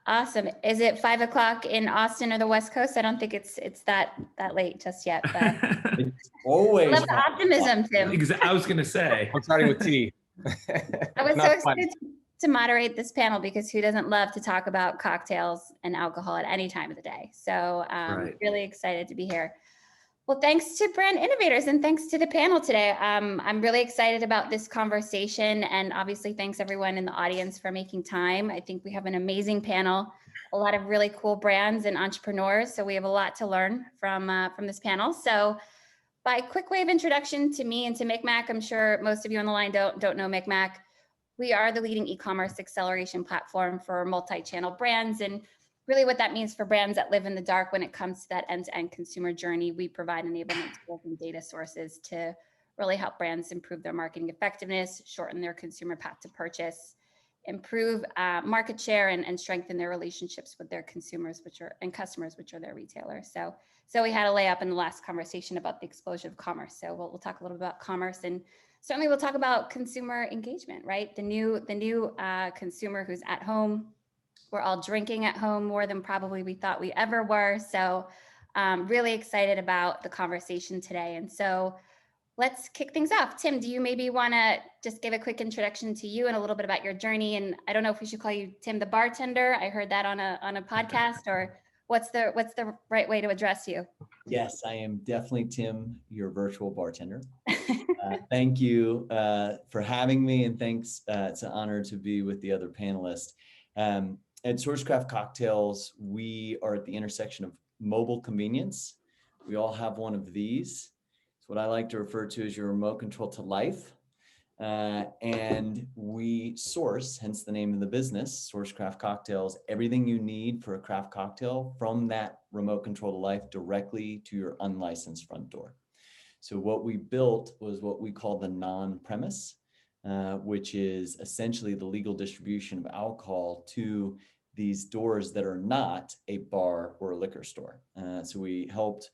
Awesome. Is it 5 o'clock in Austin or the West Coast? I don't think it's that late just yet, but It's always. I love the optimism, Tim. I was going to say. I'm starting with tea. I was so excited to moderate this panel because who doesn't love to talk about cocktails and alcohol at any time of the day? So really excited to be here. Well, thanks to Brand Innovators and thanks to the panel today. I'm really excited about this conversation, and obviously thanks everyone in the audience for making time. I think we have an amazing panel, a lot of really cool brands and entrepreneurs. So we have a lot to learn from this panel. So by quick way of introduction to me and to MikMak, I'm sure most of you on the line don't know MikMak. We are the leading e-commerce acceleration platform for multi-channel brands, and really what that means for brands that live in the dark when it comes to that end-to-end consumer journey. We provide enablement tools and data sources to really help brands improve their marketing effectiveness, shorten their consumer path to purchase, improve market share, and strengthen their relationships with their consumers, and customers, which are their retailers. So we had a layup in the last conversation about the explosion of commerce. So we'll talk a little bit about commerce, and certainly we'll talk about consumer engagement, right? The new consumer who's at home. We're all drinking at home more than probably we thought we ever were. So really excited about the conversation today. And so let's kick things off. Tim, do you maybe want to just give a quick introduction to you and a little bit about your journey? And I don't know if we should call you Tim the bartender. I heard that on a podcast, or what's the right way to address you? Yes, I am definitely Tim, your virtual bartender. Thank you for having me, and thanks. It's an honor to be with the other panelists. At Source Craft Cocktails, we are at the intersection of mobile convenience. We all have one of these. It's what I like to refer to as your remote control to life. And we source, hence the name of the business, Source Craft Cocktails, everything you need for a craft cocktail from that remote control to life directly to your unlicensed front door. So what we built was what we call the non-premise, which is essentially the legal distribution of alcohol to these doors that are not a bar or a liquor store. So we helped,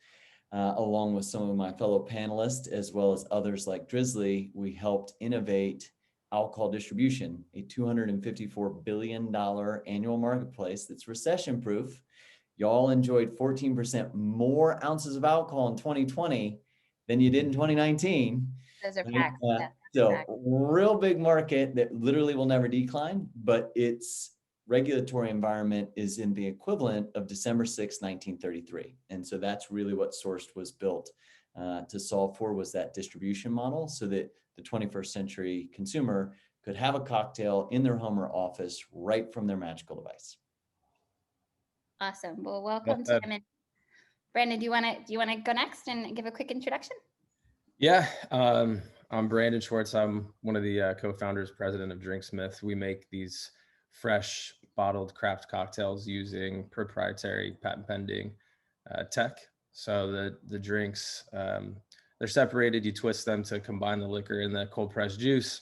along with some of my fellow panelists, as well as others like Drizzly, we helped innovate alcohol distribution, a $254 billion annual marketplace that's recession-proof. Y'all enjoyed 14% more ounces of alcohol in 2020 than you did in 2019. Those are facts. So real big market that literally will never decline, but its regulatory environment is in the equivalent of December 6, 1933. And so that's really what Sourced was built to solve for, was that distribution model, so that the 21st century consumer could have a cocktail in their home or office right from their magical device. Awesome. Well, welcome, Tim. And Brandon, do you want to go next and give a quick introduction? Yeah, I'm Brandon Schwartz. I'm one of the co-founders, president of DRYNXMYTH. We make these fresh bottled craft cocktails using proprietary patent pending tech. So the drinks, they're separated. You twist them to combine the liquor and the cold pressed juice.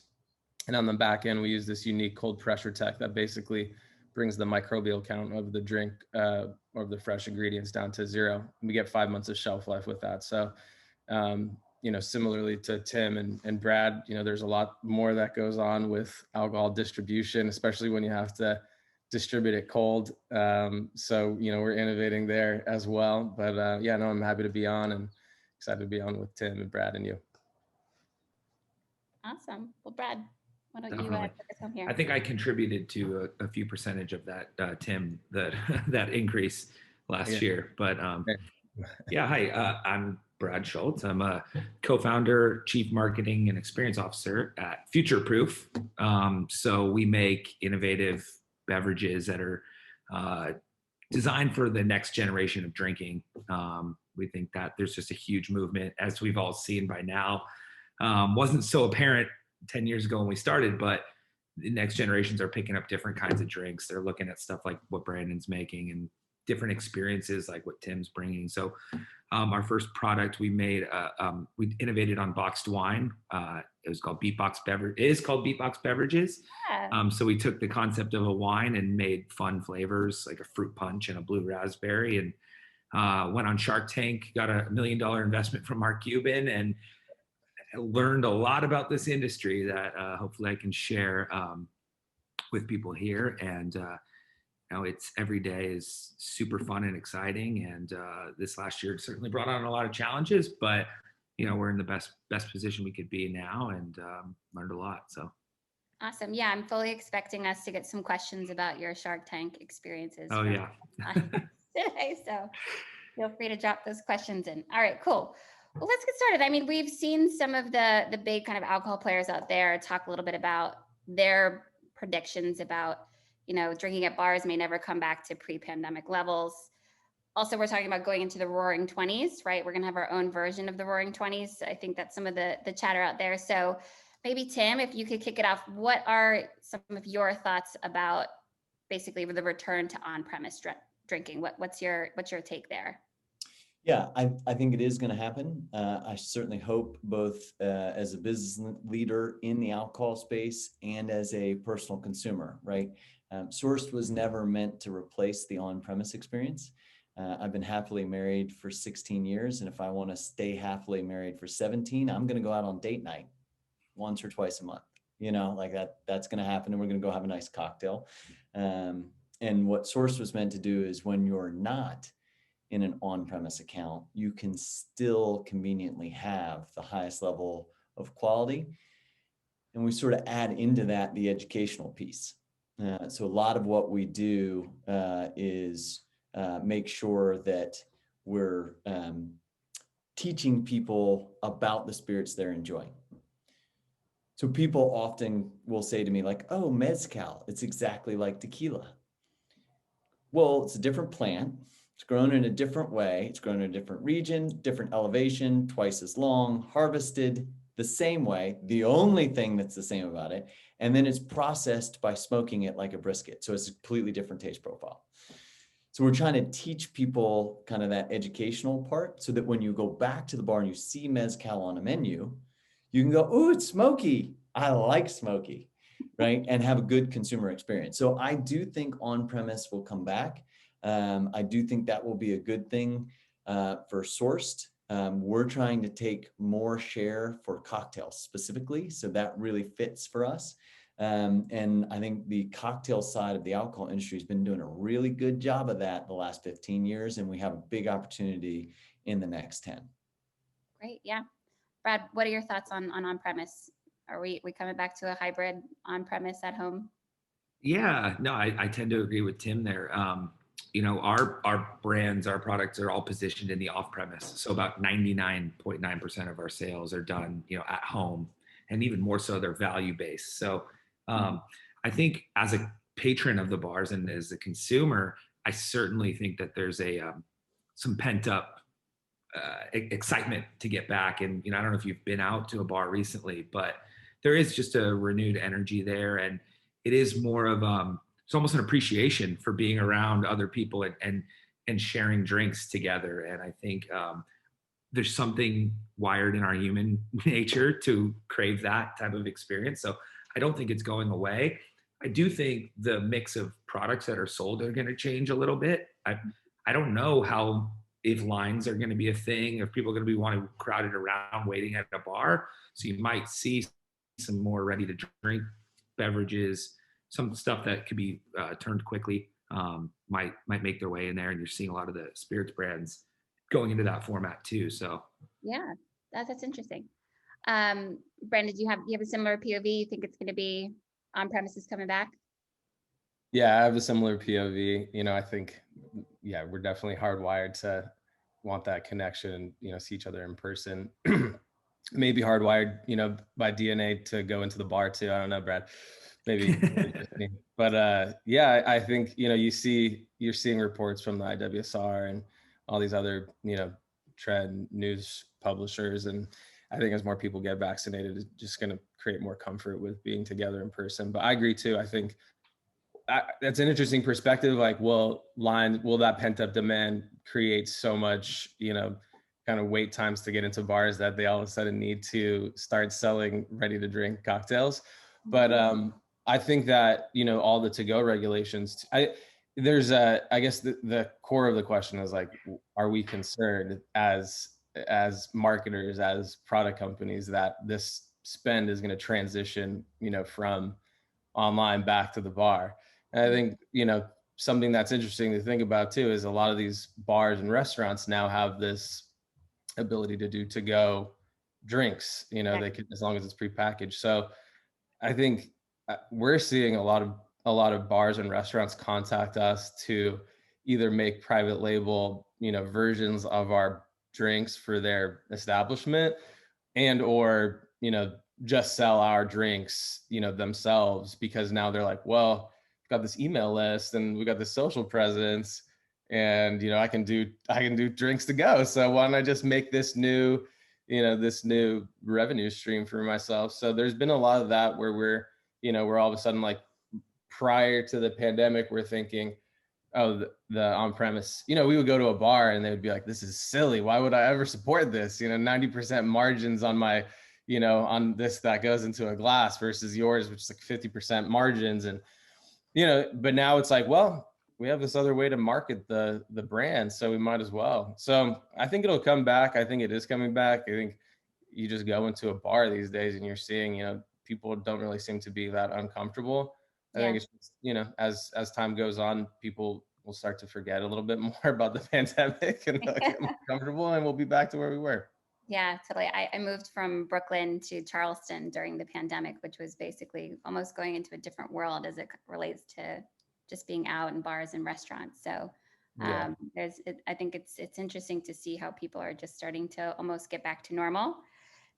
And on the back end, we use this unique cold pressure tech that basically brings the microbial count of the drink or the fresh ingredients down to 0. We get 5 months of shelf life with that. So, similarly to Tim and Brad, there's a lot more that goes on with alcohol distribution, especially when you have to distribute it cold. So, we're innovating there as well. But I'm happy to be on and excited to be on with Tim and Brad and you. Awesome. Well, Brad, why don't you take us home here? I think I contributed to a few percentage of that, Tim, that increase last year. But hi, I'm Brad Schultz. I'm a co-founder, chief marketing and experience officer at Future Proof. So we make innovative beverages that are designed for the next generation of drinking. We think that there's just a huge movement, as we've all seen by now. Wasn't so apparent 10 years ago when we started, but the next generations are picking up different kinds of drinks. They're looking at stuff like what Brandon's making and different experiences like what Tim's bringing. So our first product we made, we innovated on boxed wine. It was called BeatBox Beverage. It is called BeatBox Beverages. Yeah. So we took the concept of a wine and made fun flavors like a fruit punch and a blue raspberry, and went on Shark Tank, got $1 million investment from Mark Cuban, and learned a lot about this industry that hopefully I can share with people here. And you know, it's every day is super fun and exciting. And this last year certainly brought on a lot of challenges, but you know, we're in the best position we could be now, and learned a lot. So awesome. Yeah, I'm fully expecting us to get some questions about your Shark Tank experiences. Oh yeah. Today, so feel free to drop those questions in. All right, cool. Well, let's get started. I mean, we've seen some of the big kind of alcohol players out there talk a little bit about their predictions about, you know, drinking at bars may never come back to pre-pandemic levels. Also, we're talking about going into the Roaring 20s, right? We're going to have our own version of the Roaring 20s. I think that's some of the chatter out there. So maybe Tim, if you could kick it off, what are some of your thoughts about basically the return to on-premise drinking? What's your take there? Yeah, I think it is going to happen. I certainly hope both as a business leader in the alcohol space and as a personal consumer, right? Schwartz was never meant to replace the on-premise experience. I've been happily married for 16 years. And if I want to stay happily married for 17, I'm going to go out on date night once or twice a month, you know, like that's going to happen. And we're going to go have a nice cocktail. And what Schwartz was meant to do is when you're not in an on-premise account, you can still conveniently have the highest level of quality. And we sort of add into that the educational piece. So a lot of what we do is make sure that we're teaching people about the spirits they're enjoying. So people often will say to me like, oh, mezcal, it's exactly like tequila. Well, it's a different plant. It's grown in a different way. It's grown in a different region, different elevation, twice as long, harvested the same way. The only thing that's the same about it. And then it's processed by smoking it like a brisket. So it's a completely different taste profile. So we're trying to teach people kind of that educational part so that when you go back to the bar and you see mezcal on a menu, you can go, oh, it's smoky. I like smoky, right? And have a good consumer experience. So I do think on-premise will come back. I do think that will be a good thing for Sourced. We're trying to take more share for cocktails specifically. So that really fits for us. And I think the cocktail side of the alcohol industry has been doing a really good job of that the last 15 years. And we have a big opportunity in the next 10. Great. Yeah. Brad, what are your thoughts on premise? Are we coming back to a hybrid on-premise at home? Yeah, no, I tend to agree with Tim there. You know, our brands, our products are all positioned in the off-premise. So about 99.9% of our sales are done, you know, at home, and even more so they're value-based. So I think as a patron of the bars and as a consumer, I certainly think that there's some pent-up excitement to get back. And, you know, I don't know if you've been out to a bar recently, but there is just a renewed energy there. And it is more of, it's almost an appreciation for being around other people and sharing drinks together. And I think there's something wired in our human nature to crave that type of experience. So I don't think it's going away. I do think the mix of products that are sold are going to change a little bit. I don't know if lines are going to be a thing, if people are going to be wanting crowded around waiting at a bar. So you might see some more ready to drink beverages, some stuff that could be turned quickly might make their way in there. And you're seeing a lot of the spirits brands going into that format too. So yeah, that's interesting. Brandon, do you have a similar POV? You think it's going to be on premises coming back? Yeah, I have a similar POV. You know, I think, yeah, we're definitely hardwired to want that connection, you know, see each other in person. Maybe hardwired, you know, by DNA to go into the bar too. I don't know, Brad, maybe. But yeah, I think, you know, you're seeing reports from the IWSR and all these other, you know, trend news publishers. And I think as more people get vaccinated, it's just going to create more comfort with being together in person. But I agree too. I think that's an interesting perspective. Like, will that pent up demand create so much, you know, kind of wait times to get into bars that they all of a sudden need to start selling ready to drink cocktails? But I think that, you know, all the to-go regulations, I guess the core of the question is like, are we concerned as marketers, as product companies, that this spend is going to transition, you know, from online back to the bar? And I think, you know, something that's interesting to think about too is a lot of these bars and restaurants now have this ability to do to-go drinks. You know, they can, as long as it's prepackaged. So I think we're seeing a lot of bars and restaurants contact us to either make private label, you know, versions of our drinks for their establishment, and or, you know, just sell our drinks, you know, themselves, because now they're like, well, we've got this email list and we got this social presence, and, you know, I can do drinks to go. So why don't I just make this new, you know, this new revenue stream for myself? So there's been a lot of that where we're all of a sudden, like, prior to the pandemic, we're thinking, oh, the on-premise, you know, we would go to a bar and they would be like, this is silly. Why would I ever support this? You know, 90% margins on my, you know, on this that goes into a glass versus yours, which is like 50% margins. And, you know, but now it's like, well, we have this other way to market the brand, so we might as well. So I think it'll come back. I think it is coming back. I think you just go into a bar these days and you're seeing, you know, people don't really seem to be that uncomfortable. I think it's just, you know, as time goes on, people will start to forget a little bit more about the pandemic and get more comfortable, and we'll be back to where we were. Yeah, totally. I moved from Brooklyn to Charleston during the pandemic, which was basically almost going into a different world as it relates to just being out in bars and restaurants. So I think it's interesting to see how people are just starting to almost get back to normal.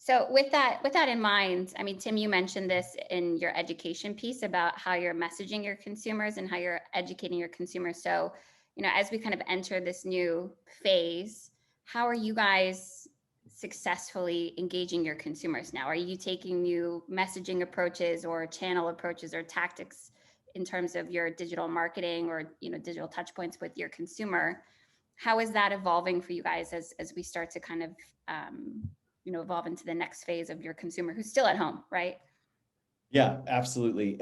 So with that in mind, I mean, Tim, you mentioned this in your education piece about how you're messaging your consumers and how you're educating your consumers. So, you know, as we kind of enter this new phase, how are you guys successfully engaging your consumers now? Are you taking new messaging approaches or channel approaches or tactics in terms of your digital marketing or, you know, digital touch points with your consumer? How is that evolving for you guys as we start to kind of, you know, evolve into the next phase of your consumer who's still at home, right? Yeah, absolutely.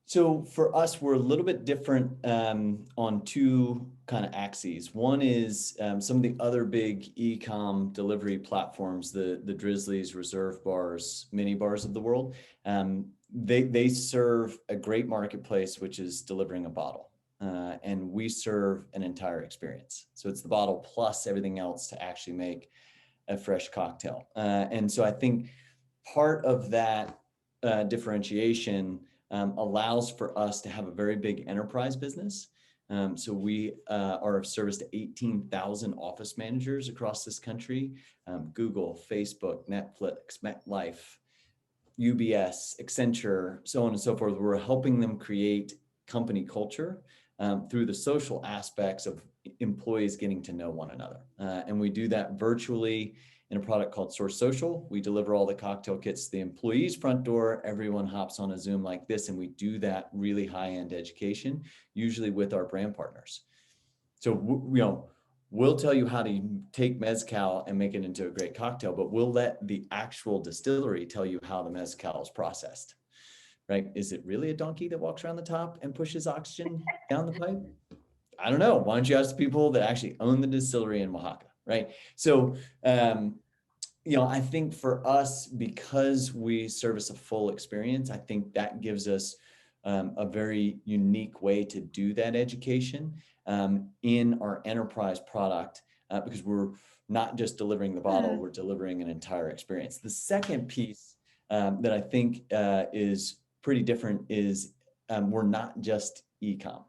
So for us, we're a little bit different on two kind of axes. One is some of the other big e-com delivery platforms, the Drizzlies, Reserve Bars, mini bars of the world. They serve a great marketplace, which is delivering a bottle. And we serve an entire experience. So it's the bottle plus everything else to actually make a fresh cocktail. And so I think part of that differentiation allows for us to have a very big enterprise business. So we are of service to 18,000 office managers across this country, Google, Facebook, Netflix, MetLife, UBS, Accenture, so on and so forth. We're helping them create company culture through the social aspects of employees getting to know one another. And we do that virtually in a product called Source Social. We deliver all the cocktail kits to the employee's front door. Everyone hops on a Zoom like this, and we do that really high-end education, usually with our brand partners. So, you know, we'll tell you how to take mezcal and make it into a great cocktail, but we'll let the actual distillery tell you how the mezcal is processed, right? Is it really a donkey that walks around the top and pushes oxygen down the pipe? I don't know. Why don't you ask the people that actually own the distillery in Oaxaca, right? So, you know, I think for us, because we service a full experience, I think that gives us a very unique way to do that education in our enterprise product, because we're not just delivering the bottle, we're delivering an entire experience. The second piece that I think is pretty different is we're not just e-com.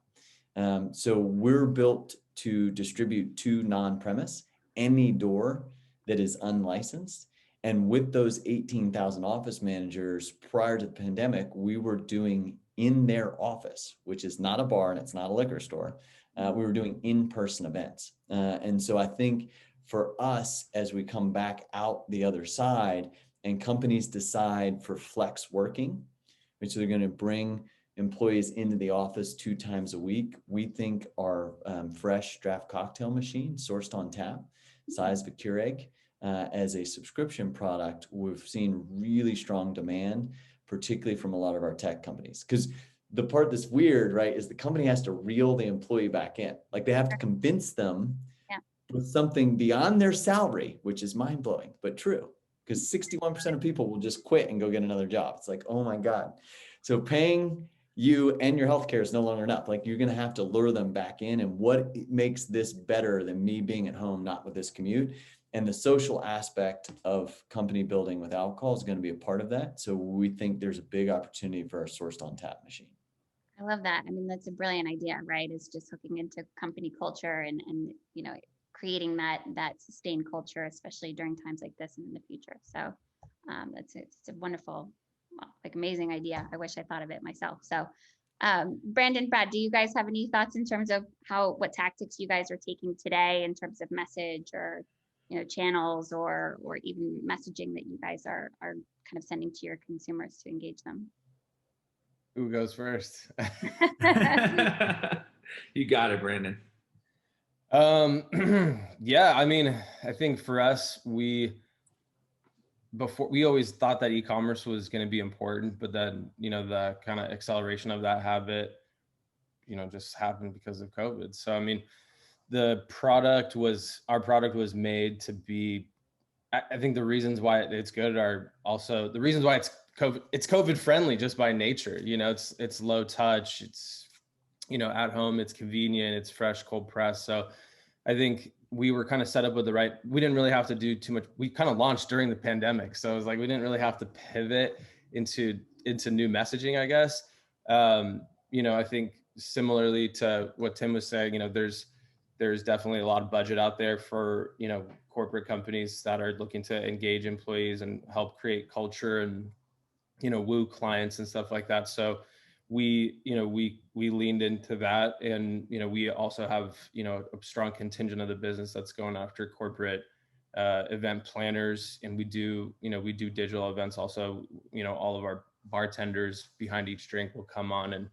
So we're built to distribute to non-premise any door that is unlicensed. And with those 18,000 office managers prior to the pandemic, we were doing in their office, which is not a bar and it's not a liquor store. We were doing in-person events. And so I think for us, as we come back out the other side and companies decide for flex working, which they're going to bring employees into the office 2 times a week, we think our fresh draft cocktail machine sourced on tap, size of a Keurig, as a subscription product, we've seen really strong demand, particularly from a lot of our tech companies. Because the part that's weird, right, is the company has to reel the employee back in. Like they have to convince them with something beyond their salary, which is mind-blowing, but true. Because 61% of people will just quit and go get another job. It's like, oh my God. So paying you and your healthcare is no longer enough. Like, you're going to have to lure them back in. And what makes this better than me being at home, not with this commute? And the social aspect of company building with alcohol is going to be a part of that. So we think there's a big opportunity for our sourced on tap machine. I love that. I mean, that's a brilliant idea, right? It's just hooking into company culture and you know, creating that sustained culture, especially during times like this and in the future. So it's a wonderful, like, amazing idea. I wish I thought of it myself. So Brandon, Brad, do you guys have any thoughts in terms of what tactics you guys are taking today in terms of message, or, you know, channels, or even messaging that you guys are kind of sending to your consumers to engage them? Who goes first? You got it, Brandon. Yeah, I mean, I think for us, we always thought that e-commerce was going to be important, but then, you know, the kind of acceleration of that habit, you know, just happened because of COVID. So, I mean, our product was made to be, I think the reasons why it's good are also the reasons why it's COVID friendly just by nature. You know, it's low touch, it's, you know, at home, it's convenient, it's fresh, cold press. So I think we were kind of set up with we didn't really have to do too much. We kind of launched during the pandemic. So it was like, we didn't really have to pivot into new messaging, I guess. You know, I think similarly to what Tim was saying, you know, there's definitely a lot of budget out there for, you know, corporate companies that are looking to engage employees and help create culture and, you know, woo clients and stuff like that. So we leaned into that. And, you know, we also have, you know, a strong contingent of the business that's going after corporate event planners. And we do digital events also. You know, all of our bartenders behind each drink will come on, and,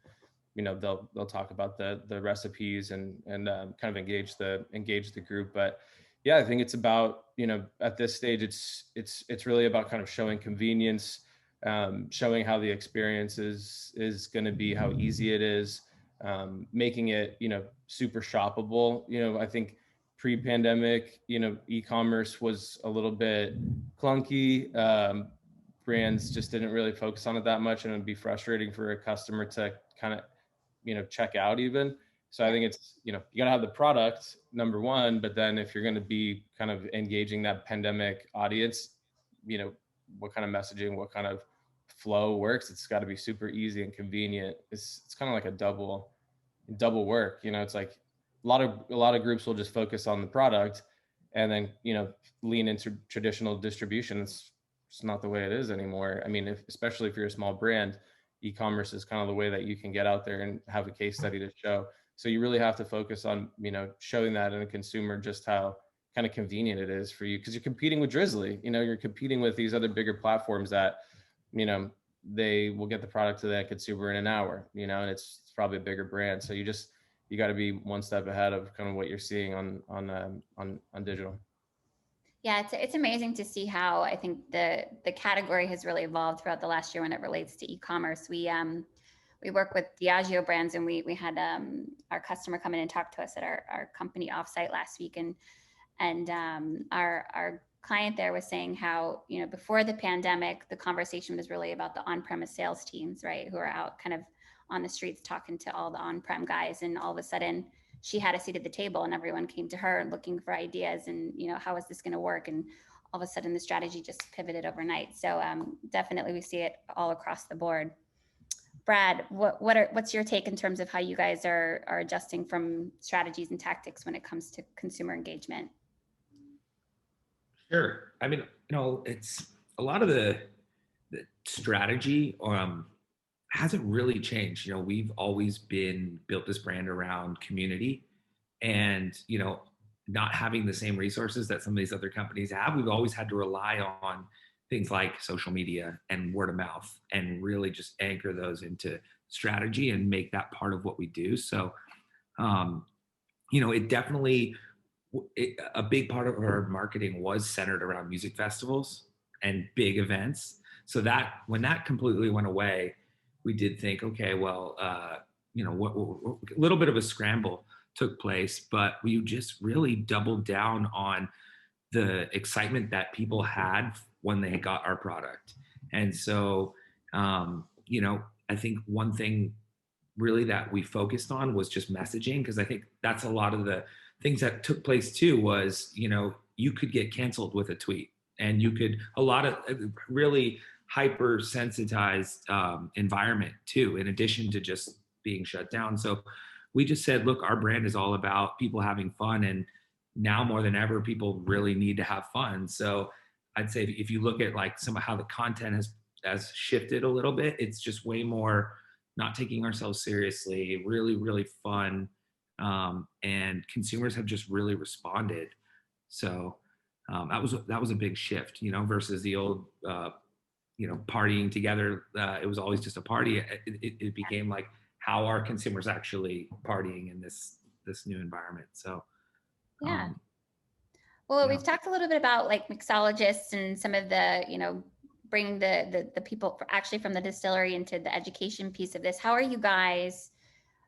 you know, they'll talk about the recipes and kind of engage the group. But yeah, I think it's about, you know, at this stage, it's really about kind of showing convenience, showing how the experience is going to be, how easy it is, making it, you know, super shoppable. You know, I think pre-pandemic, you know, e-commerce was a little bit clunky. Brands just didn't really focus on it that much, and it'd be frustrating for a customer to kind of, you know, check out even. So I think it's, you know, you gotta have the product, number one, but then if you're going to be kind of engaging that pandemic audience, you know, what kind of messaging, what kind of flow works, it's got to be super easy and convenient. It's kind of like a double work. You know, it's like a lot of groups will just focus on the product and then, you know, lean into traditional distribution. It's not the way it is anymore. I mean, especially if you're a small brand, e-commerce is kind of the way that you can get out there and have a case study to show. So you really have to focus on, you know, showing that in a consumer just how kind of convenient it is for you, because you're competing with Drizzly. You know, you're competing with these other bigger platforms that, you know, they will get the product to that consumer in an hour, you know, and it's probably a bigger brand. So you got to be one step ahead of kind of what you're seeing on digital. Yeah, it's amazing to see how I think the category has really evolved throughout the last year when it relates to e-commerce. We work with Diageo brands, and we had our customer come in and talk to us at our company offsite last week, and our client there was saying how, you know, before the pandemic, the conversation was really about the on-premise sales teams, right, who are out kind of on the streets talking to all the on-prem guys, and all of a sudden she had a seat at the table and everyone came to her looking for ideas and, you know, how is this going to work? And all of a sudden the strategy just pivoted overnight. So definitely we see it all across the board. Brad, what's your take in terms of how you guys are adjusting from strategies and tactics when it comes to consumer engagement? Sure. I mean, you know, it's a lot of the strategy hasn't really changed. You know, we've always built this brand around community, and, you know, not having the same resources that some of these other companies have. We've always had to rely on things like social media and word of mouth, and really just anchor those into strategy and make that part of what we do. So, you know, it definitely, a big part of our marketing was centered around music festivals and big events. So that when that completely went away, we did think, okay, well, you know, a little bit of a scramble took place, but we just really doubled down on the excitement that people had when they got our product. And so, you know, I think one thing really that we focused on was just messaging, because I think that's a lot of the things that took place too. Was, you know, you could get canceled with a tweet, and you could a lot of really hypersensitized environment too, in addition to just being shut down. So we just said, look, our brand is all about people having fun, and now more than ever, people really need to have fun. So I'd say if you look at like some of how the content has shifted a little bit, it's just way more not taking ourselves seriously, really, really fun. And consumers have just really responded. So that was a big shift, you know, versus the old, you know, partying together. It was always just a party. It became like, how are consumers actually partying in this new environment? So yeah. Well, we've talked a little bit about like mixologists and some of the, you know, bringing the people actually from the distillery into the education piece of this. How are you guys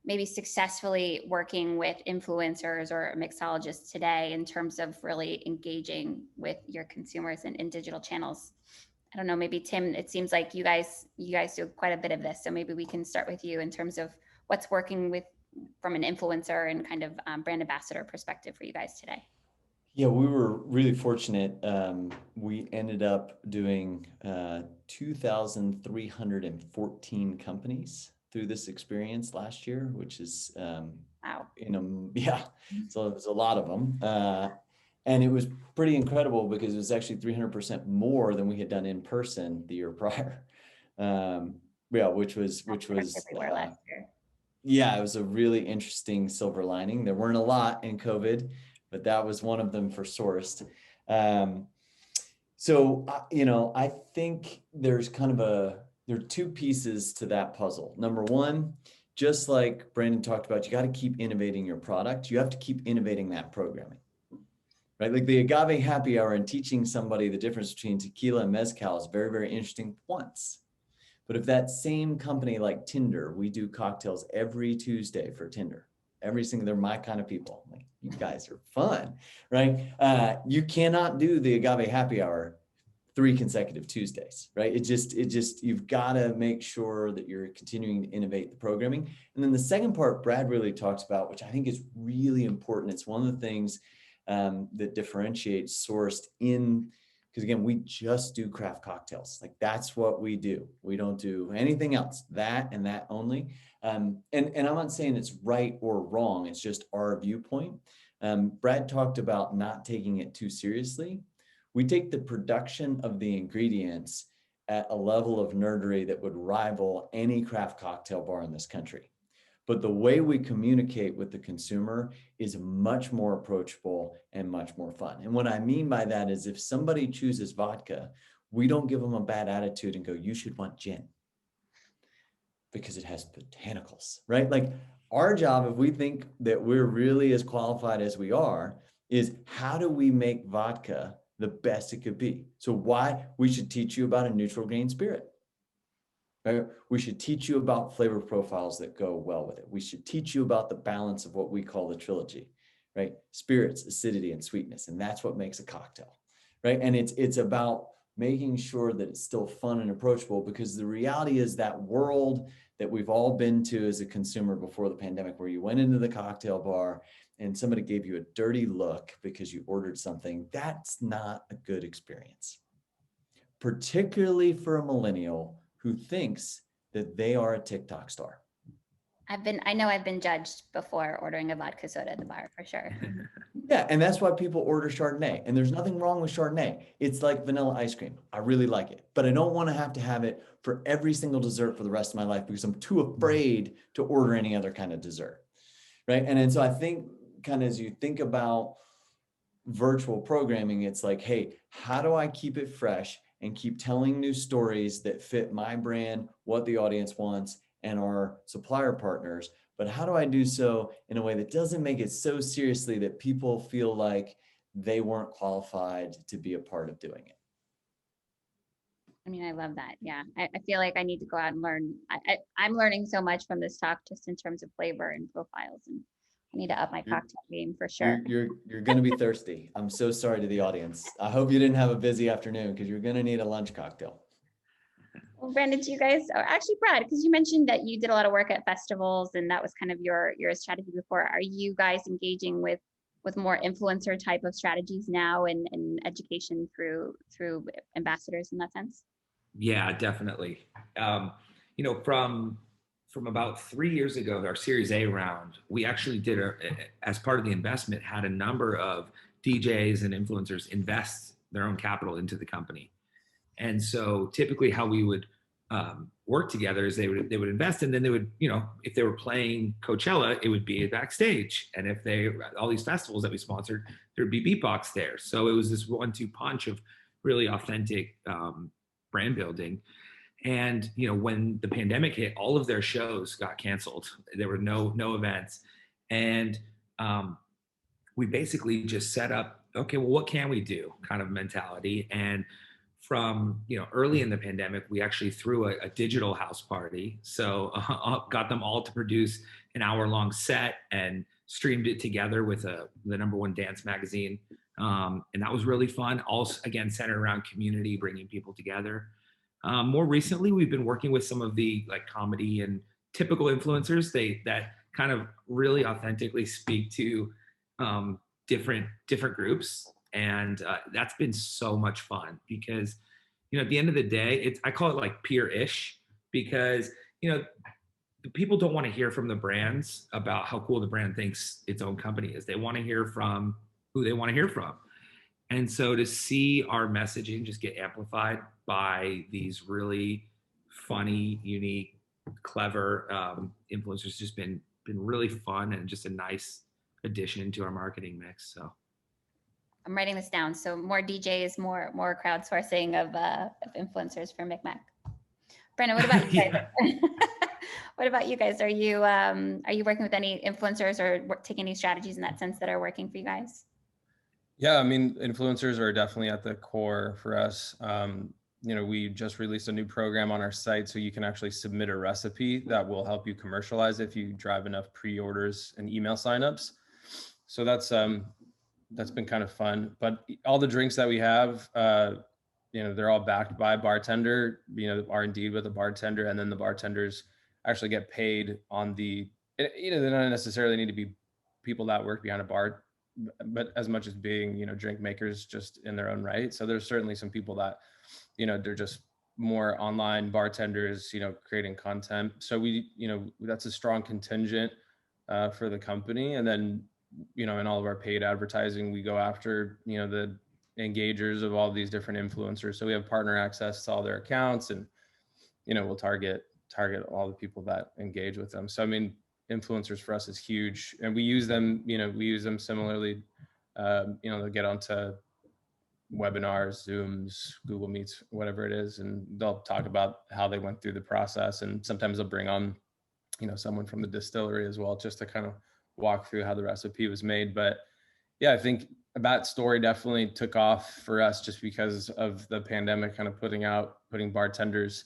maybe successfully working with influencers or mixologists today in terms of really engaging with your consumers in digital channels? I don't know, maybe Tim, it seems like you guys do quite a bit of this. So maybe we can start with you in terms of what's working with from an influencer and kind of brand ambassador perspective for you guys today. Yeah, we were really fortunate. We ended up doing 2,314 companies through this experience last year, which is, wow. Yeah, so it was a lot of them. And it was pretty incredible because it was actually 300% more than we had done in person the year prior. Yeah, which was last year. Yeah, it was a really interesting silver lining. There weren't a lot in COVID, but that was one of them for Sourced. So, you know, I think there's there are two pieces to that puzzle. Number one, just like Brandon talked about, you got to keep innovating your product. You have to keep innovating that programming, right? Like the agave happy hour and teaching somebody the difference between tequila and mezcal is very, very interesting once. But if that same company like Tinder, we do cocktails every Tuesday for Tinder, they're my kind of people. Like, you guys are fun, right? You cannot do the agave happy hour 3 consecutive Tuesdays, right? You've got to make sure that you're continuing to innovate the programming. And then the second part Brad really talks about, which I think is really important. It's one of the things that differentiates Sourced because again, we just do craft cocktails. Like that's what we do. We don't do anything else, that and that only. And I'm not saying it's right or wrong. It's just our viewpoint. Brad talked about not taking it too seriously. We take the production of the ingredients at a level of nerdery that would rival any craft cocktail bar in this country. But the way we communicate with the consumer is much more approachable and much more fun. And what I mean by that is if somebody chooses vodka, we don't give them a bad attitude and go, you should want gin because it has botanicals, right? Like our job, if we think that we're really as qualified as we are, is how do we make vodka the best it could be? So why we should teach you about a neutral grain spirit. Right? We should teach you about flavor profiles that go well with it. We should teach you about the balance of what we call the trilogy, right? Spirits, acidity, and sweetness. And that's what makes a cocktail, right? And it's about making sure that it's still fun and approachable, because the reality is that world that we've all been to as a consumer before the pandemic, where you went into the cocktail bar and somebody gave you a dirty look because you ordered something, that's not a good experience, particularly for a millennial who thinks that they are a TikTok star. I know I've been judged before ordering a vodka soda at the bar for sure. Yeah, and that's why people order Chardonnay. And there's nothing wrong with Chardonnay. It's like vanilla ice cream. I really like it, but I don't want to have it for every single dessert for the rest of my life because I'm too afraid to order any other kind of dessert, right? And so I think kind of as you think about virtual programming, it's like, hey, how do I keep it fresh and keep telling new stories that fit my brand, what the audience wants, and our supplier partners? But how do I do so in a way that doesn't make it so seriously that people feel like they weren't qualified to be a part of doing it? I mean, I love that. Yeah. I feel like I need to go out and learn. I'm learning so much from this talk, just in terms of flavor and profiles, and I need to up my cocktail game for sure. You're going to be thirsty. I'm so sorry to the audience. I hope you didn't have a busy afternoon because you're going to need a lunch cocktail. Well, Brandon, do you guys, or actually Brad, because you mentioned that you did a lot of work at festivals and that was kind of your strategy before. Are you guys engaging with more influencer type of strategies now and education through ambassadors in that sense? Yeah, definitely. You know, from about 3 years ago, our Series A round, we actually did as part of the investment, had a number of DJs and influencers invest their own capital into the company. And so typically how we would work together is they would invest, and then they would, you know, if they were playing Coachella, it would be backstage. And if all these festivals that we sponsored, there'd be BeatBox there. So it was this 1-2 punch of really authentic brand building. And, you know, when the pandemic hit, all of their shows got canceled. There were no events. And we basically just set up, okay, well, what can we do kind of mentality. And from, you know, early in the pandemic, we actually threw a digital house party. So got them all to produce an hour-long set and streamed it together with the #1 dance magazine. And that was really fun. Also, again, centered around community, bringing people together. More recently, we've been working with some of the like comedy and typical influencers that kind of really authentically speak to different groups. And that's been so much fun because, you know, at the end of the day, I call it like peer-ish, because, you know, the people don't want to hear from the brands about how cool the brand thinks its own company is. They want to hear from who they want to hear from. And so to see our messaging just get amplified by these really funny, unique, clever influencers, just been really fun and just a nice addition to our marketing mix. So I'm writing this down. So more DJs, more crowdsourcing of influencers for MikMak. Brandon, what about you guys? What about you guys? Are you working with any influencers or taking any strategies in that sense that are working for you guys? Yeah, I mean, influencers are definitely at the core for us. You know, we just released a new program on our site, so you can actually submit a recipe that will help you commercialize if you drive enough pre-orders and email signups. So that's been kind of fun. But all the drinks that we have, you know, they're all backed by a bartender, you know, R&D with a bartender, and then the bartenders actually get paid on you know, they don't necessarily need to be people that work behind a bar, but as much as being, you know, drink makers just in their own right. So there's certainly some people that, you know, they're just more online bartenders, you know, creating content. So we, you know, that's a strong contingent for the company. And then, you know, in all of our paid advertising, we go after, you know, the engagers of all these different influencers. So we have partner access to all their accounts, and, you know, we'll target all the people that engage with them. So, I mean, influencers for us is huge, and we use them, you know, we use them similarly, you know, they'll get onto webinars, Zooms, Google Meets, whatever it is, and they'll talk about how they went through the process. And sometimes they'll bring on, you know, someone from the distillery as well, just to kind of walk through how the recipe was made. But yeah, I think that story definitely took off for us just because of the pandemic kind of putting bartenders,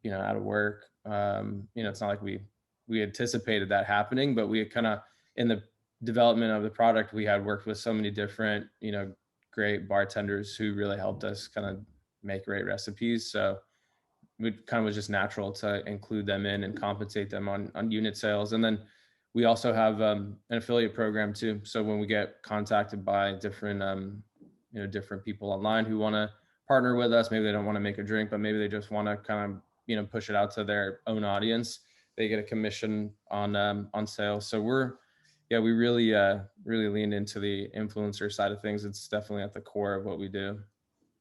you know, out of work. You know, it's not like we anticipated that happening, but we had kind of, in the development of the product, we had worked with so many different, you know, great bartenders who really helped us kind of make great recipes. So it kind of was just natural to include them in and compensate them on unit sales. And then we also have an affiliate program too. So when we get contacted by different, you know, different people online who want to partner with us, maybe they don't want to make a drink, but maybe they just want to kind of, you know, push it out to their own audience, they get a commission on sales. So we really leaned into the influencer side of things. It's definitely at the core of what we do.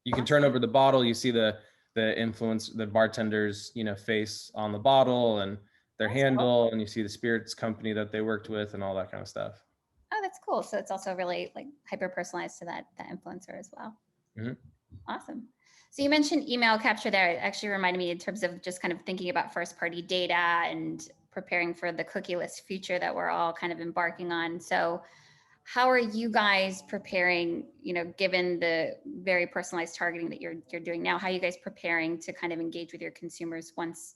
You can turn over the bottle, you see the bartender's, you know, face on the bottle and their handle, and you see the spirits company that they worked with and all that kind of stuff. Oh, that's cool. So it's also really like hyper personalized to that influencer as well. Mm-hmm. Awesome. So you mentioned email capture there. It actually reminded me in terms of just kind of thinking about first party data and preparing for the cookieless future that we're all kind of embarking on. So how are you guys preparing, you know, given the very personalized targeting that you're doing now, how are you guys preparing to kind of engage with your consumers once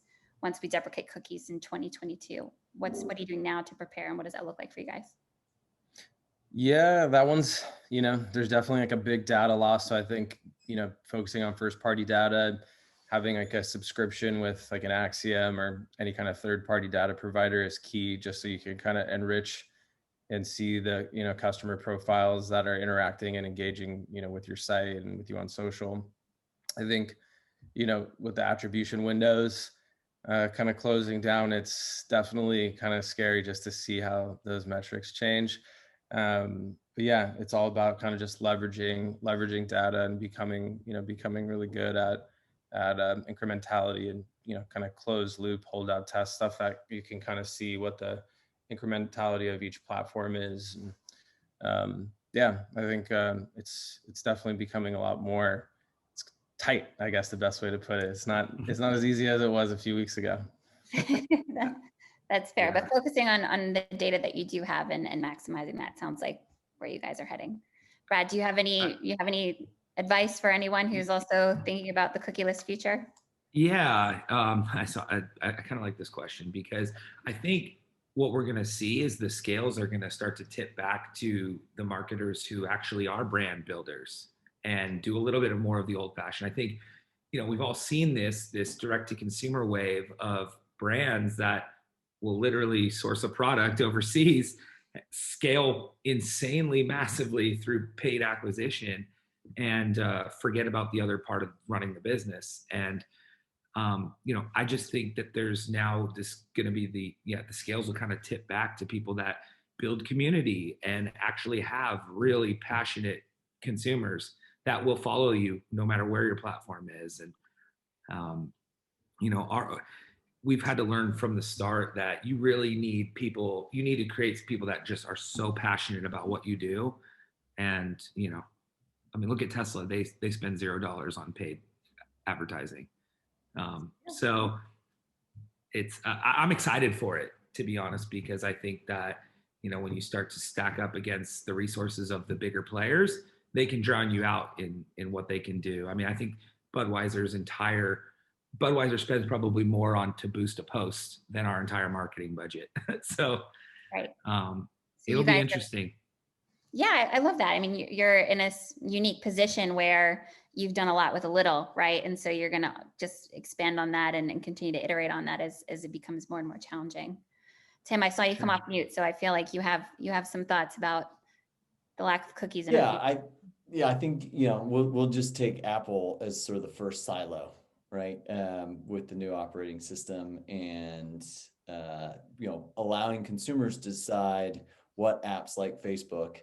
we deprecate cookies in 2022? What are you doing now to prepare, and what does that look like for you guys? Yeah, that one's, you know, there's definitely like a big data loss. So I think, you know, focusing on first party data, having like a subscription with like an Axiom or any kind of third-party data provider is key, just so you can kind of enrich and see the, you know, customer profiles that are interacting and engaging, you know, with your site and with you on social. I think, you know, with the attribution windows kind of closing down, it's definitely kind of scary just to see how those metrics change. But yeah, it's all about kind of just leveraging data and becoming really good at incrementality and, you know, kind of closed loop holdout test stuff that you can kind of see what the incrementality of each platform is. And, yeah, I think it's definitely becoming a lot more tight, I guess the best way to put it. It's not as easy as it was a few weeks ago. That's fair, but focusing on the data that you do have and maximizing that sounds like where you guys are heading. Brad, do you have any advice for anyone who's also thinking about the cookieless future? Yeah, I kind of like this question, because I think what we're going to see is the scales are going to start to tip back to the marketers who actually are brand builders and do a little bit more of the old fashioned. I think, you know, we've all seen this direct to consumer wave of brands that will literally source a product overseas, scale insanely massively through paid acquisition, and forget about the other part of running the business. And you know, I just think that there's now this going to be the scales will kind of tip back to people that build community and actually have really passionate consumers that will follow you no matter where your platform is. And you know, we've had to learn from the start that you really need people. You need to create people that just are so passionate about what you do. And you know, I mean, look at Tesla. They spend $0 on paid advertising. So it's I'm excited for it, to be honest, because I think that, you know, when you start to stack up against the resources of the bigger players, they can drown you out in what they can do. I mean, I think Budweiser spends probably more on to boost a post than our entire marketing budget. So, right. It'll be interesting. Yeah, I love that. I mean, you're in a unique position where you've done a lot with a little, right? And so you're going to just expand on that and continue to iterate on that as it becomes more and more challenging. Tim, I saw you come off mute, so I feel like you have some thoughts about the lack of cookies. I think, you know, we'll just take Apple as sort of the first silo, right? With the new operating system and, you know, allowing consumers to decide what apps like Facebook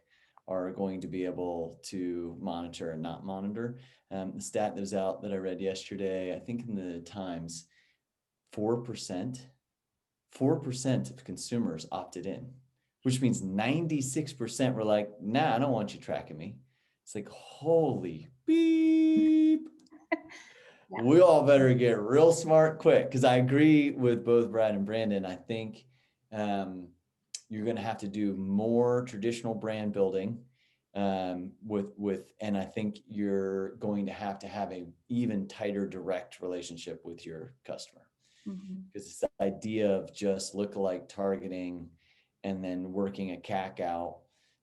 are going to be able to monitor and not monitor. The stat that was out that I read yesterday, I think in the Times, 4% of consumers opted in, which means 96% were like, nah, I don't want you tracking me. It's like, holy beep. Yeah. We all better get real smart quick, because I agree with both Brad and Brandon. I think you're going to have to do more traditional brand building and I think you're going to have an even tighter direct relationship with your customer. Because it's the idea of just lookalike targeting and then working a CAC out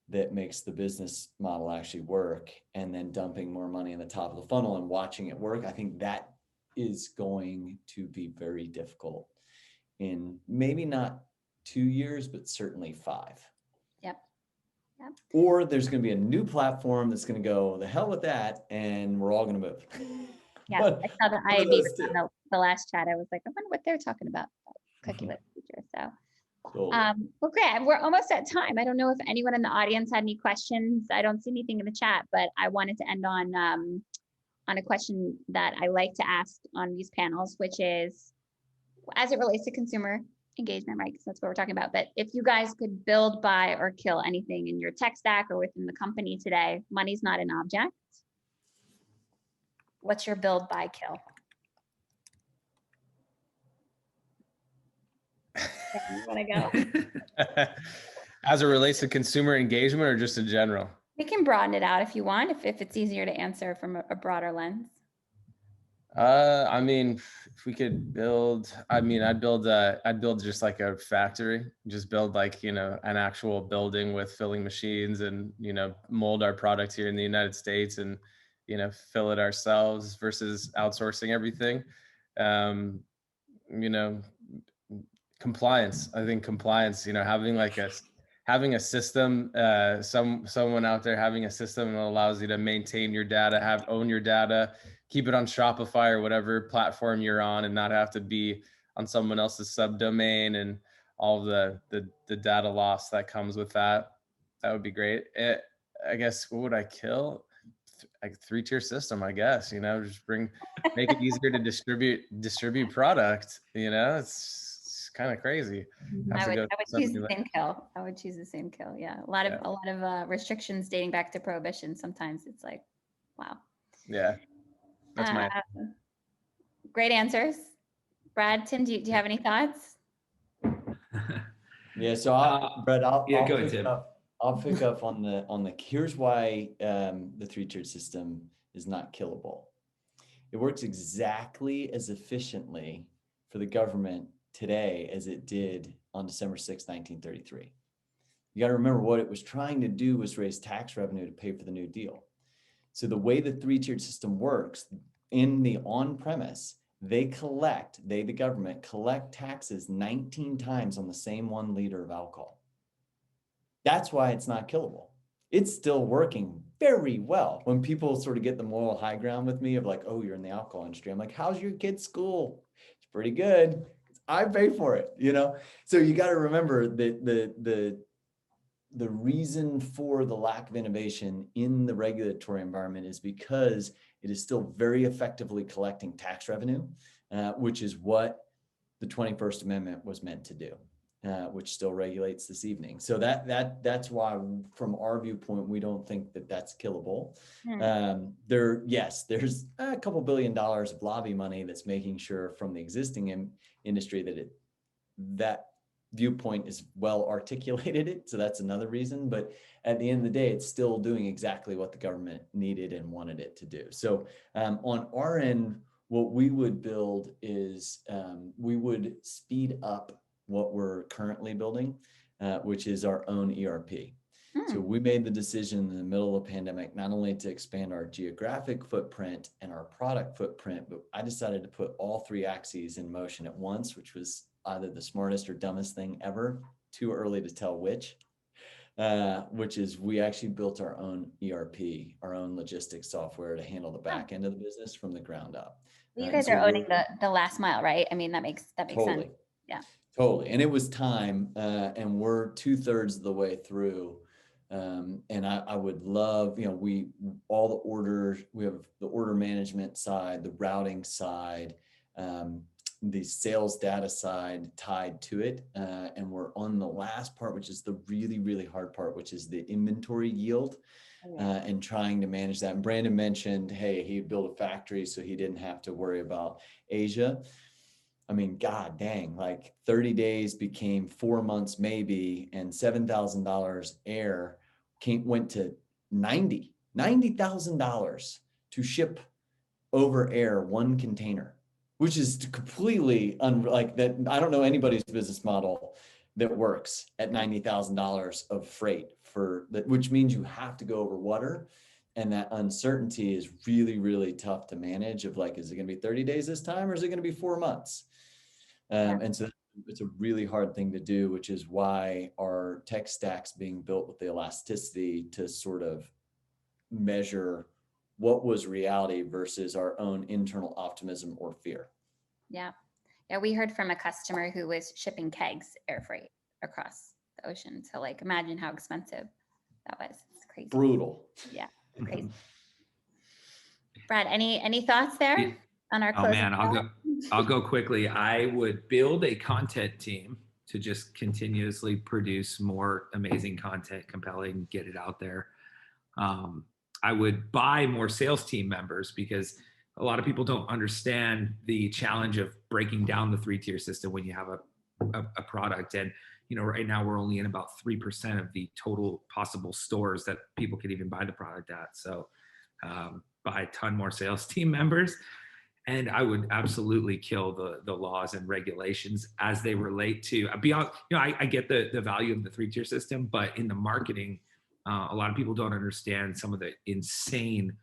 that makes the business model actually work, and then dumping more money in the top of the funnel and watching it work. I think that is going to be very difficult in maybe not 2 years, but certainly 5. Yep. Or there's going to be a new platform that's going to go, the hell with that, and we're all going to move. Yeah, I saw the IAB on the last chat. I was like, I wonder what they're talking about cookieless future. So, well, great. We're almost at time. I don't know if anyone in the audience had any questions. I don't see anything in the chat, but I wanted to end on a question that I like to ask on these panels, which is, as it relates to consumer engagement, right? Because that's what we're talking about. But if you guys could build, buy, or kill anything in your tech stack or within the company today, money's not an object. What's your build, buy, kill? You want to go? As it relates to consumer engagement or just in general? We can broaden it out if you want, if it's easier to answer from a broader lens. I mean, if we could build, I mean, I'd build just like a factory, just build like, you know, an actual building with filling machines and, you know, mold our product here in the United States and you know, fill it ourselves versus outsourcing everything. You know, compliance. I think compliance, you know, having a system, someone out there having a system that allows you to maintain your data, own your data, keep it on Shopify or whatever platform you're on, and not have to be on someone else's subdomain and all the data loss that comes with that. That would be great. I guess, what would I kill? Like a 3-tier system, I guess, you know, just make it easier to distribute product, you know, it's kind of crazy. I would choose the same kill. I would choose the same kill. Yeah. A lot of restrictions dating back to prohibition. Sometimes it's like, wow. Yeah. That's my great answers. Brad, Tim, do you have any thoughts? Yeah. So Brad, I'll go ahead, Tim. I'll pick up on the here's why the 3-tiered system is not killable. It works exactly as efficiently for the government today as it did on December 6, 1933. You got to remember, what it was trying to do was raise tax revenue to pay for the New Deal. So the way the 3-tiered system works, in the on-premise, the government collect taxes 19 times on the same 1 liter of alcohol. That's why it's not killable. It's still working very well. When people sort of get the moral high ground with me of like, oh, you're in the alcohol industry, I'm like, how's your kid's school? It's pretty good. I pay for it, you know? So you got to remember that the reason for the lack of innovation in the regulatory environment is because it is still very effectively collecting tax revenue, which is what the 21st Amendment was meant to do. Which still regulates this evening. So that's why, from our viewpoint, we don't think that that's killable. There's a couple $2 billion of lobby money that's making sure from the existing industry that viewpoint is well articulated. So that's another reason. But at the end of the day, it's still doing exactly what the government needed and wanted it to do. So on our end, what we would build is we would speed up what we're currently building, which is our own ERP. So we made the decision in the middle of the pandemic, not only to expand our geographic footprint and our product footprint, but I decided to put all 3 axes in motion at once, which was either the smartest or dumbest thing ever. Too early to tell which is we actually built our own ERP, our own logistics software to handle the back end of the business from the ground up. You guys are owning the last mile, right? I mean, that makes totally sense. Yeah. Totally. And it was time, and we're 2/3 of the way through. And I would love, you know, we have the order management side, the routing side, the sales data side tied to it. And we're on the last part, which is the really, really hard part, which is the inventory yield. And trying to manage that. And Brandon mentioned, hey, he built a factory so he didn't have to worry about Asia. I mean, God dang, like 30 days became 4 months maybe, and $7,000 air went to $90,000 to ship over air 1 container, which is completely like that. I don't know anybody's business model that works at $90,000 of freight for that, which means you have to go over water. And that uncertainty is really, really tough to manage of like, is it going to be 30 days this time, or is it going to be 4 months? And so it's a really hard thing to do, which is why our tech stack's being built with the elasticity to sort of measure what was reality versus our own internal optimism or fear. Yeah. Yeah. We heard from a customer who was shipping kegs air freight across the ocean. So like, imagine how expensive that was. It's crazy. Brutal. Yeah. Crazy. Brad, any thoughts there on our closing? Oh man, I'll go quickly. I would build a content team to just continuously produce more amazing content, compelling, get it out there. I would buy more sales team members because a lot of people don't understand the challenge of breaking down the 3-tier system when you have a product. And you know, right now we're only in about 3% of the total possible stores that people can even buy the product at. So buy a ton more sales team members. And I would absolutely kill the laws and regulations as they relate to beyond, you know, I get the value of the 3-tier system, but in the marketing, a lot of people don't understand some of the insane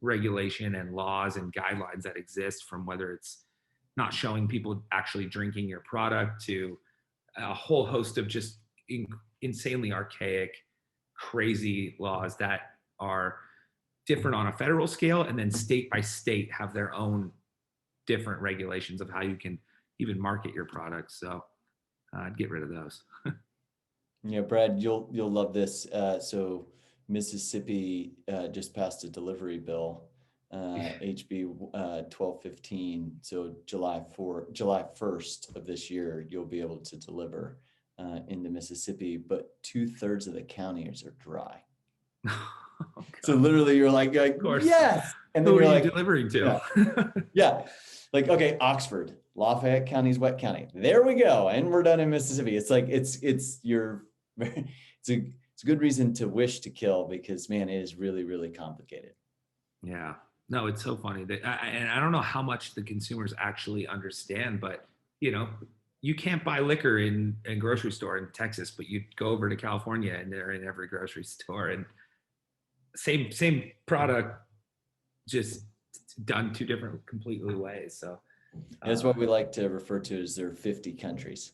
regulation and laws and guidelines that exist, from whether it's not showing people actually drinking your product to a whole host of just insanely archaic, crazy laws that are different on a federal scale, and then state by state have their own different regulations of how you can even market your product. So I'd get rid of those. Yeah, Brad, you'll love this. So Mississippi just passed a delivery bill, HB 1215. So July 1st of this year, you'll be able to deliver into Mississippi, but 2/3 of the counties are dry. Oh, so literally you're like yes. And then who you're are you like, delivering to? Yeah. Like, okay, Oxford, Lafayette County's wet county. There we go. And we're done in Mississippi. It's like, it's a good reason to wish to kill, because man, it is really, really complicated. Yeah, no, it's so funny that, and I don't know how much the consumers actually understand, but you can't buy liquor in a grocery store in Texas, but you go over to California and they're in every grocery store, and same product, just done two different completely ways. So that's what we like to refer to as there are 50 countries.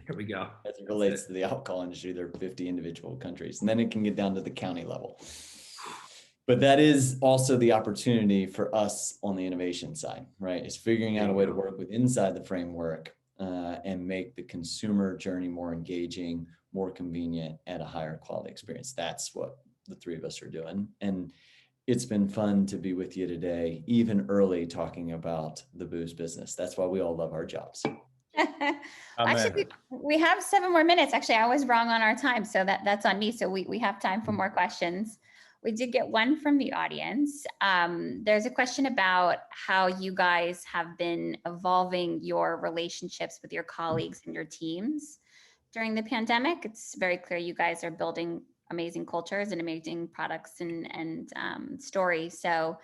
Here we go. As it relates to the alcohol industry, there are 50 individual countries, and then it can get down to the county level. But that is also the opportunity for us on the innovation side, right? Is figuring out a way to work with inside the framework and make the consumer journey more engaging, more convenient, and a higher quality experience. That's what the three of us are doing. And it's been fun to be with you today, even early, talking about the booze business. That's why we all love our jobs. Actually, we have 7 more minutes. Actually, I was wrong on our time, so that's on me. So we have time for more questions. We did get one from the audience. There's a question about how you guys have been evolving your relationships with your colleagues and your teams during the pandemic. It's very clear you guys are building amazing cultures and amazing products and stories. So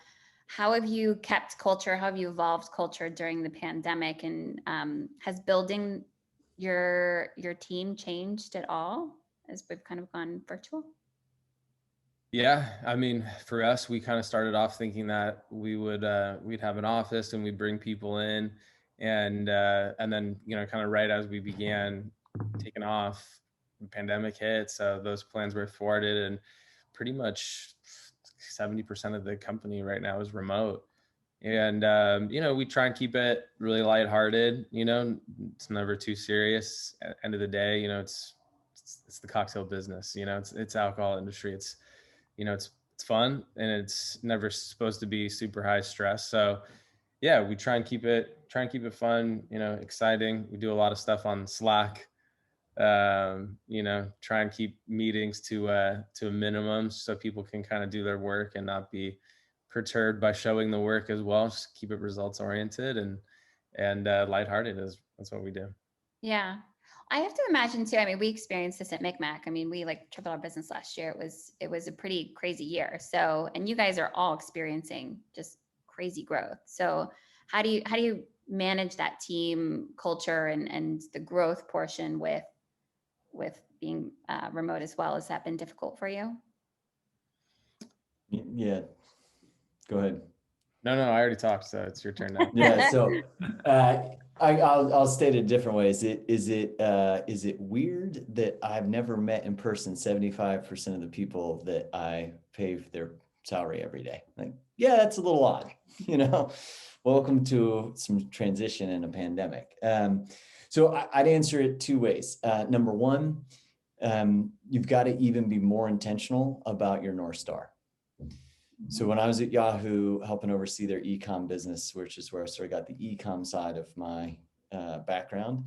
how have you kept culture? How have you evolved culture during the pandemic? And has building your team changed at all as we've kind of gone virtual? Yeah, I mean, for us, we kind of started off thinking that we'd have an office and we'd bring people in, and then kind of right as we began taking off, the pandemic hit, so those plans were thwarted, and pretty much 70% of the company right now is remote. And we try and keep it really lighthearted. It's never too serious. At the end of the day, it's the cocktail business. It's alcohol industry. It's it's fun, and it's never supposed to be super high stress. So yeah, we try and keep it fun, exciting. We do a lot of stuff on Slack. Try and keep meetings to a minimum so people can kind of do their work and not be perturbed by showing the work as well. Just keep it results oriented and lighthearted. That's what we do. Yeah. I have to imagine too. I mean, we experienced this at MikMak. I mean, we tripled our business last year. It was a pretty crazy year. So, and you guys are all experiencing just crazy growth. So how do you manage that team culture and the growth portion with being remote as well? Has that been difficult for you? Yeah, go ahead. No, I already talked, so it's your turn now. Yeah, so I'll state it a different way. Is it weird that I've never met in person 75% of the people that I pay for their salary every day? Like, yeah, that's a little odd. Welcome to some transition in a pandemic. So I'd answer it 2 ways. Number one, you've got to even be more intentional about your North Star. So when I was at Yahoo helping oversee their e-com business, which is where I sort of got the e-com side of my background,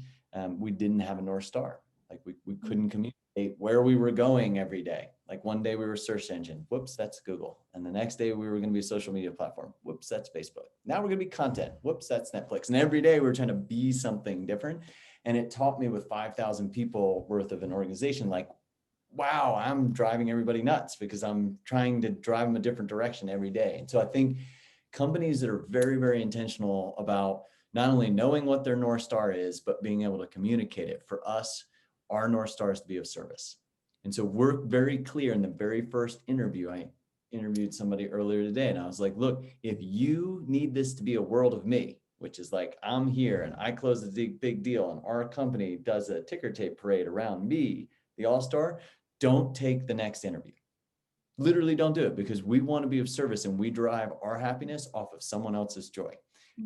we didn't have a North Star. Like we couldn't communicate where we were going every day. Like one day we were a search engine. Whoops, that's Google. And the next day we were going to be a social media platform. Whoops, that's Facebook. Now we're going to be content. Whoops, that's Netflix. And every day we were trying to be something different. And it taught me with 5,000 people worth of an organization, like, wow, I'm driving everybody nuts because I'm trying to drive them a different direction every day. And so I think companies that are very, very intentional about not only knowing what their North Star is, but being able to communicate it. For us, our North Star is to be of service. And so we're very clear in the very first interview. I interviewed somebody earlier today, and I was like, look, if you need this to be a world of me, which is like, I'm here and I close a big deal and our company does a ticker tape parade around me, the all-star, don't take the next interview. Literally don't do it, because we want to be of service and we drive our happiness off of someone else's joy.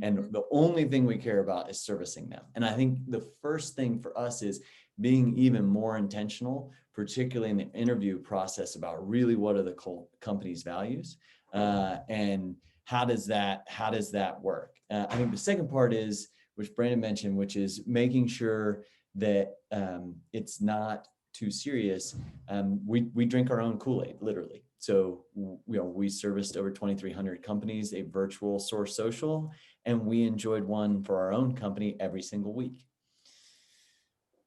And the only thing we care about is servicing them. And I think the first thing for us is being even more intentional, particularly in the interview process, about really what are the company's values, and how does that work? I think the second part is, which Brandon mentioned, which is making sure that it's not too serious. We drink our own Kool-Aid, literally. So we serviced over 2,300 companies, a virtual Source Social, and we enjoyed one for our own company every single week.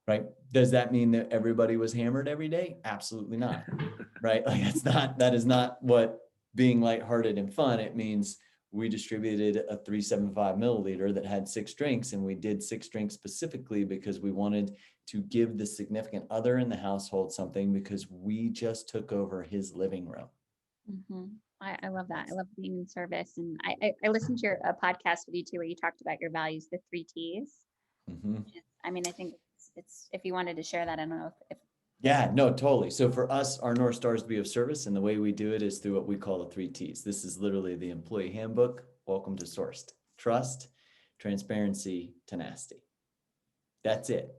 Right? Does that mean that everybody was hammered every day? Absolutely not. Right? Like that is not what being lighthearted and fun. It means we distributed a 375 milliliter that had 6 drinks, and we did 6 drinks specifically because we wanted to give the significant other in the household something, because we just took over his living room. Mm-hmm. I love that. I love being in service. And I listened to your podcast with you too, where you talked about your values, the 3 T's. Mm-hmm. I mean, I think it's, if you wanted to share that, I don't know if yeah, no, totally. So for us, our North Star is to be of service. And the way we do it is through what we call the 3 T's. This is literally the employee handbook. Welcome to Sourced. Trust, transparency, tenacity. That's it.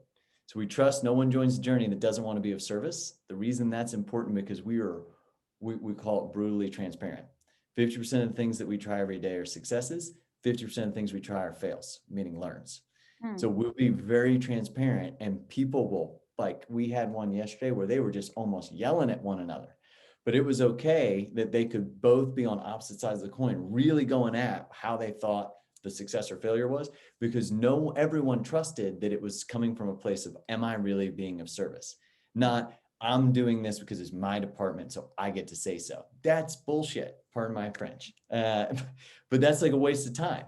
So we trust no one joins the journey that doesn't want to be of service. The reason that's important, because we call it brutally transparent. 50% of the things that we try every day are successes. 50% of the things we try are fails, meaning learns. So we'll be very transparent, and people will, like, we had one yesterday where they were just almost yelling at one another, but it was okay that they could both be on opposite sides of the coin, really going at how they thought the success or failure was, because everyone trusted that it was coming from a place of, am I really being of service? Not, I'm doing this because it's my department, so I get to say so. That's bullshit, pardon my French. But that's like a waste of time.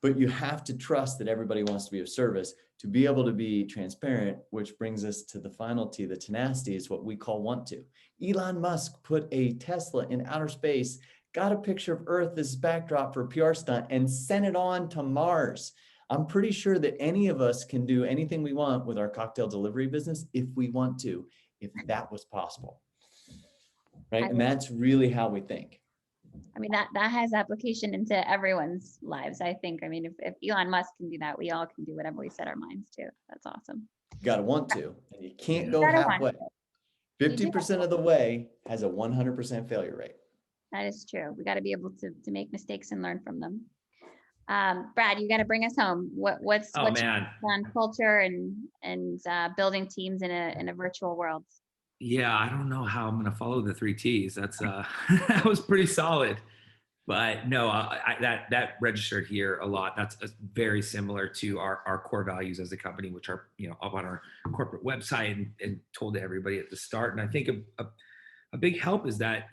But you have to trust that everybody wants to be of service to be able to be transparent, which brings us to the final T, the tenacity, is what we call want to. Elon Musk put a Tesla in outer space, got a picture of Earth as backdrop for a PR stunt, and sent it on to Mars. I'm pretty sure that any of us can do anything we want with our cocktail delivery business if we want to, if that was possible. Right? And that's really how we think. I mean, that has application into everyone's lives, I think. I mean, if Elon Musk can do that, we all can do whatever we set our minds to. That's awesome. You got to want to, and you can't go halfway. 50% of the way has a 100% failure rate. That is true. We got to be able to make mistakes and learn from them. Brad, you got to bring us home. What's on culture and building teams in a virtual world? Yeah, I don't know how I'm going to follow the 3 T's. That's that was pretty solid, but no, that registered here a lot. That's very similar to our core values as a company, which are up on our corporate website and told to everybody at the start. And I think a big help is that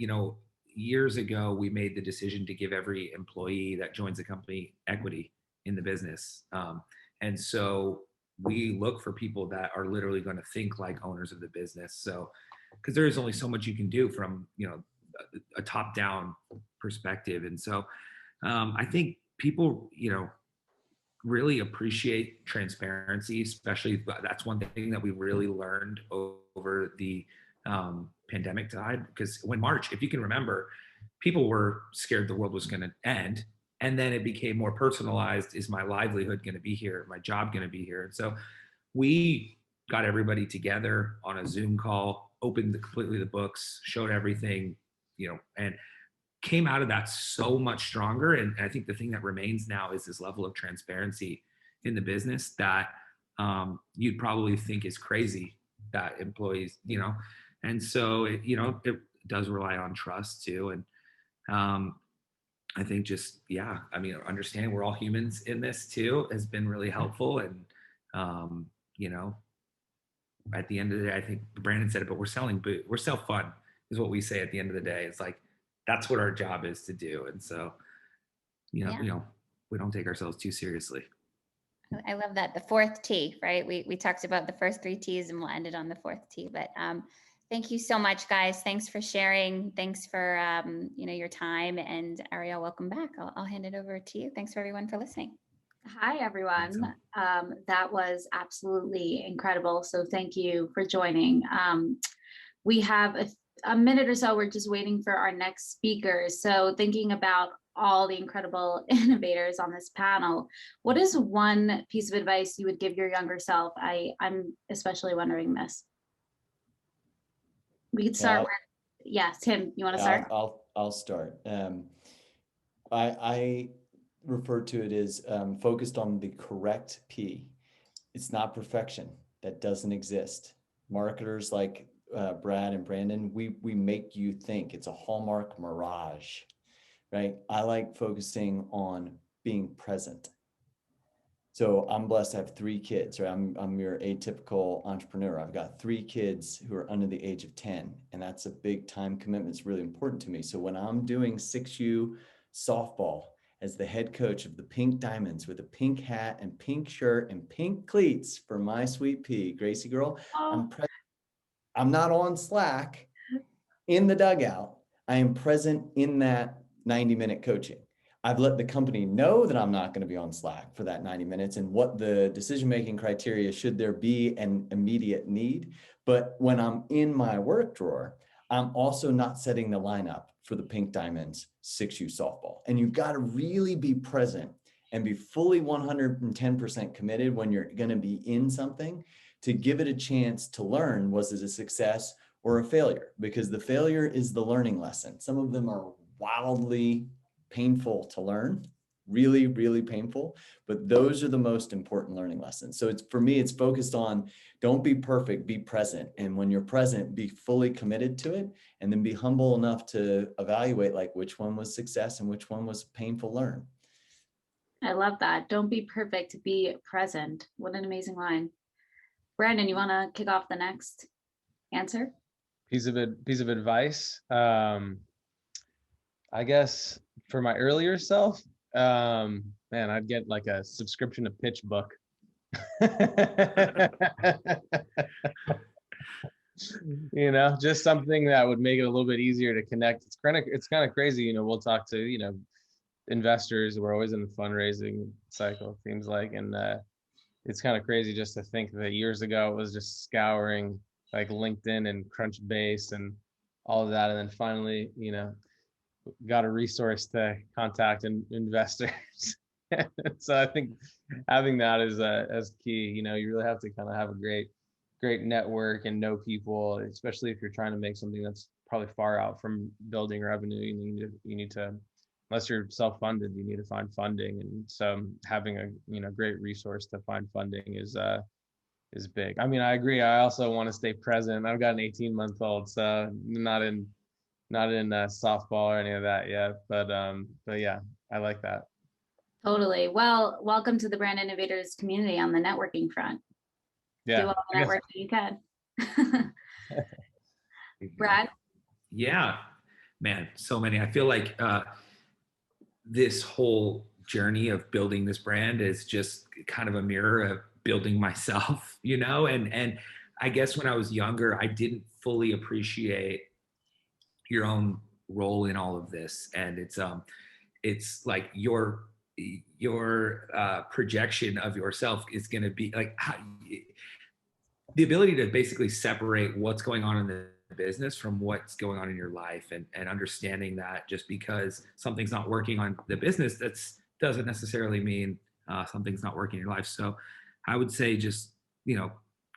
years ago we made the decision to give every employee that joins the company equity in the business, and so we look for people that are literally going to think like owners of the business. So, because there is only so much you can do from, a top-down perspective. And so I think people, really appreciate transparency, especially that's one thing that we really learned over the pandemic time. Because when March, if you can remember, people were scared the world was going to end. And then it became more personalized. Is my livelihood going to be here? My job going to be here? And so we got everybody together on a Zoom call, opened completely the books, showed everything, and came out of that so much stronger. And I think the thing that remains now is this level of transparency in the business that you'd probably think is crazy that employees, and so it does rely on trust too. And I think understanding we're all humans in this too has been really helpful. And, at the end of the day, I think Brandon said it, but we're selling booze. We're sell fun is what we say at the end of the day. It's like, that's what our job is to do. And so, we don't take ourselves too seriously. I love that. The 4th T, right? We talked about the first 3 T's and we'll end it on the 4th T, but Thank you so much, guys. Thanks for sharing. Thanks for your time. And Ariel, welcome back. I'll hand it over to you. Thanks for everyone for listening. Hi, everyone. That was absolutely incredible. So thank you for joining. We have a minute or so. We're just waiting for our next speakers. So thinking about all the incredible innovators on this panel, what is one piece of advice you would give your younger self? I'm especially wondering this. We could start with, Tim, you want to start? I'll start. I refer to it as focused on the correct P. It's not perfection. That doesn't exist. Marketers like Brad and Brandon, we make you think. It's a hallmark mirage, right? I like focusing on being present. So I'm blessed to have 3 kids, right? I'm your atypical entrepreneur. I've got 3 kids who are under the age of 10, and that's a big time commitment. It's really important to me. So when I'm doing 6U softball as the head coach of the Pink Diamonds with a pink hat and pink shirt and pink cleats for my sweet pea, Gracie girl, I'm not on Slack in the dugout. I am present in that 90-minute coaching. I've let the company know that I'm not going to be on Slack for that 90 minutes and what the decision-making criteria should there be an immediate need. But when I'm in my work drawer, I'm also not setting the lineup for the Pink Diamonds 6U softball. And you've got to really be present and be fully 110% committed when you're going to be in something to give it a chance to learn, was it a success or a failure? Because the failure is the learning lesson. Some of them are wildly painful to learn, really, really painful, but those are the most important learning lessons. So for me, it's focused on don't be perfect, be present. And when you're present, be fully committed to it, and then be humble enough to evaluate like which one was success and which one was painful learn. I love that. Don't be perfect, be present. What an amazing line. Brandon, you want to kick off the next answer? Piece of advice. I guess for my earlier self, man, I'd get like a subscription to PitchBook. Just something that would make it a little bit easier to connect. It's kind of crazy. We'll talk to, investors. We're always in the fundraising cycle, it seems like. And it's kind of crazy just to think that years ago it was just scouring like LinkedIn and Crunchbase and all of that. And then finally, got a resource to contact investors. So I think having that is as key. You really have to kind of have a great network and know people, especially if you're trying to make something that's probably far out from building revenue. You need to, unless you're self-funded, you need to find funding. And so having a great resource to find funding is big. I mean, I agree. I also want to stay present. I've got an 18-month-old, so not in softball or any of that yet, but yeah, I like that. Totally. Well, welcome to the Brand Innovators community on the networking front. Yeah. Do all the networking you can. Brad? Yeah, man, so many. I feel like this whole journey of building this brand is just kind of a mirror of building myself, and I guess when I was younger, I didn't fully appreciate your own role in all of this. And it's like your projection of yourself is going to be like the ability to basically separate what's going on in the business from what's going on in your life, and understanding that just because something's not working on the business, that doesn't necessarily mean something's not working in your life. So I would say just,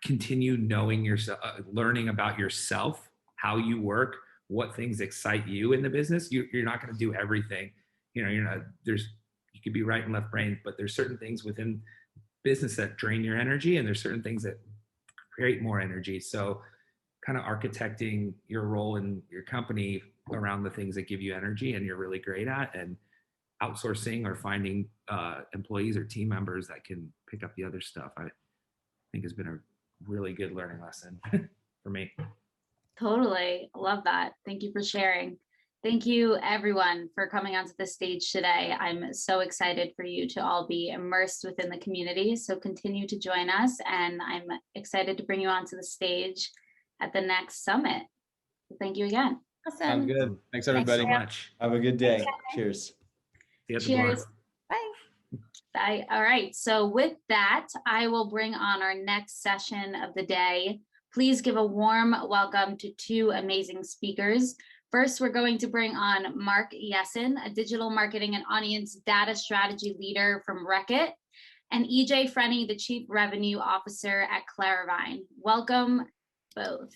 continue knowing yourself, learning about yourself, how you work, what things excite you in the business. You're not going to do everything. You could be right and left brain, but there's certain things within business that drain your energy, and there's certain things that create more energy. So kind of architecting your role in your company around the things that give you energy and you're really great at, and outsourcing or finding employees or team members that can pick up the other stuff, I think has been a really good learning lesson for me. Totally. Love that. Thank you for sharing. Thank you, everyone, for coming onto the stage today. I'm so excited for you to all be immersed within the community. So continue to join us, and I'm excited to bring you onto the stage at the next summit. Thank you again. Awesome. Sounds good. Thanks, everybody. Thanks so much. Have a good day. Cheers. See you at the Cheers. bar. Bye. Bye. All right. So with that, I will bring on our next session of the day. Please give a warm welcome to two amazing speakers. First, we're going to bring on Mark Yessen, a digital marketing and audience data strategy leader from Reckitt, and EJ Frenny, the Chief Revenue Officer at Claravine. Welcome both.